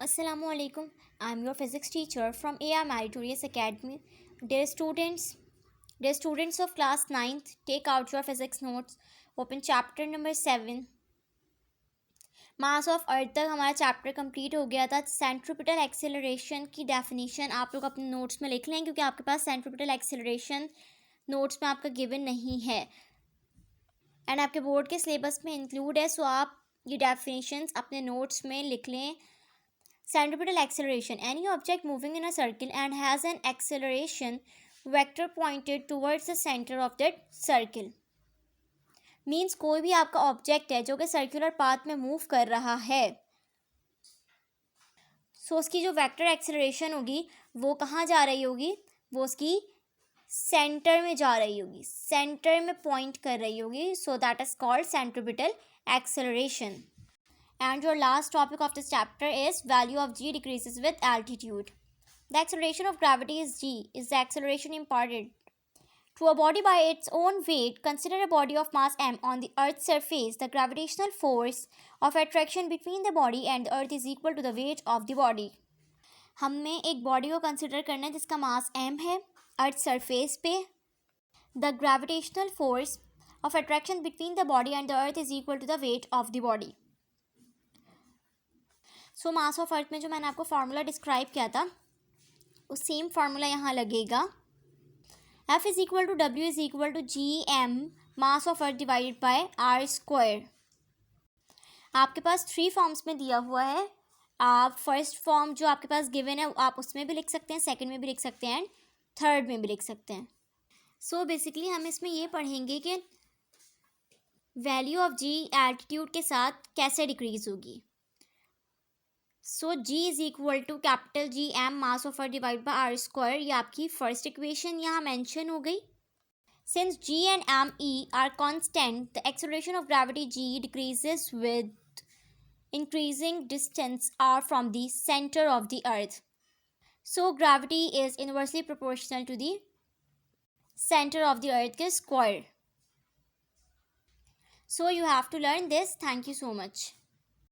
Assalamualaikum. I'm your physics teacher from AR Meritorious Academy. Dear students of class 9th, take out your physics notes. Open chapter number 7. Mass of अर्थ तक हमारा chapter complete हो गया था. Centripetal acceleration की definition आप लोग अपने notes में लिख लें, क्योंकि आपके पास सेंट्रीपिटल एक्सेलरेशन नोट्स में आपका गिवन नहीं है एंड आपके बोर्ड के सिलेबस में इंक्लूड है. सो आप ये डेफिनेशंस अपने नोट्स में लिख लें. Centripetal acceleration: any object moving in a circle and has an acceleration vector pointed towards the center of that circle. Means कोई भी आपका ऑब्जेक्ट है जो कि सर्कुलर पाथ में मूव कर रहा है, सो उसकी जो वेक्टर एक्सेलरेशन होगी वो कहाँ जा रही होगी, वो उसकी सेंटर में जा रही होगी, सेंटर में पॉइंट कर रही होगी. So that is called centripetal acceleration. And your last topic of this chapter is value of g decreases with altitude. The acceleration of gravity is g. Is the acceleration imparted to a body by its own weight? Consider a body of mass m on the earth's surface. The gravitational force of attraction between the body and the earth is equal to the weight of the body. हमें एक body को consider करना है जिसका मास m है earth surface पे. The gravitational force of attraction between the body and the earth is equal to the weight of the body. So mass of अर्थ में जो मैंने आपको फार्मूला डिस्क्राइब किया था वो सेम फार्मूला यहाँ लगेगा. F is equal to W is equal to G M mass of Earth divided by R square. आपके पास 3 फॉर्म्स में दिया हुआ है. आप फर्स्ट फॉर्म जो आपके पास गिवन है आप उसमें भी लिख सकते हैं, सेकंड में भी लिख सकते हैं एंड थर्ड में भी लिख सकते हैं. सो बेसिकली हम इसमें ये पढ़ेंगे कि वैल्यू ऑफ जी एल्टीट्यूड के साथ कैसे डिक्रीज होगी. So G is equal to capital G M mass of earth divide by R square. ये आपकी फर्स्ट इक्वेशन यहाँ मेंशन हो गई. Since G and M E R constant, the acceleration of gravity G decreases with increasing distance R from the centre of the earth. So gravity is inversely proportional to the centre of the earth के square. So you have to learn this. Thank you so much.